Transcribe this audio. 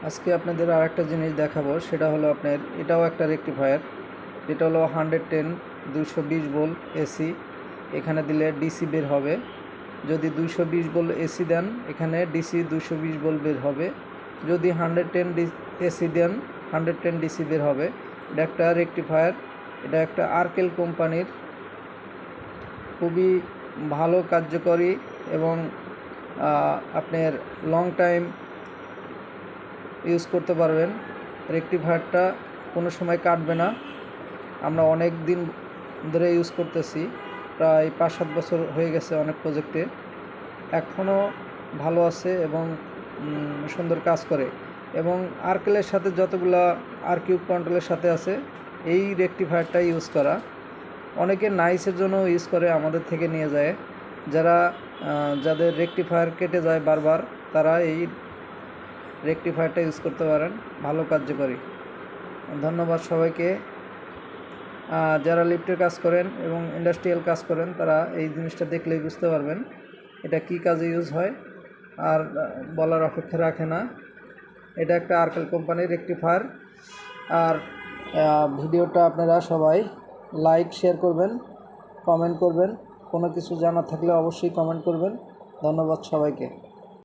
আজকে আপনাদের আরেকটা জিনিস দেখাবো, সেটা হলো আপনার এটাও একটা রেকটিফায়ার, যেটা হলো 110 220 ভোল্ট এসি। এখানে দিলে ডিসি বের হবে। যদি 220 ভোল্ট এসি দেন, এখানে ডিসি 220 ভোল্ট বের হবে। যদি 110 এসি দেন, 110 ডিসি বের হবে। এটা একটা রেকটিফায়ার। এটা একটা আর্কেল কোম্পানির, খুবই ভালো কার্যকরী এবং আপনার লং টাইম ইউজ করতে পারবেন। রেকটিফায়ারটা কোনো সময় কাটবে না। আমরা অনেক দিন ধরে ইউজ করতেছি, প্রায় 5-7 বছর হয়ে গেছে অনেক প্রজেক্টে, এখনও ভালো আছে এবং সুন্দর কাজ করে। এবং আর্কেলের সাথে যতগুলা আরকিউব কন্ট্রোলের সাথে আছে, এই রেকটিফায়ারটা ইউজ করা। অনেকে নাইসের জন্য ইউজ করে, আমাদের থেকে নিয়ে যায়। যাদের রেকটিফায়ার কেটে যায় বারবার, তারা এই রেকটিফায়ারটা ইউজ করতে পারেন, ভালো কার্যকরী। ধন্যবাদ সবাইকে। যারা লিফটের কাজ করেন এবং ইন্ডাস্ট্রিয়াল কাজ করেন, তারা এই জিনিসটা দেখলেই বুঝতে পারবেন এটা কি কাজে ইউজ হয়, আর বলার অপেক্ষা রাখে না। এটা একটা আর্কেল কোম্পানির রেকটিফায়ার। আর ভিডিওটা আপনারা সবাই লাইক শেয়ার করবেন, কমেন্ট করবেন। কোনো কিছু জানার থাকলে অবশ্যই কমেন্ট করবেন। ধন্যবাদ সবাইকে।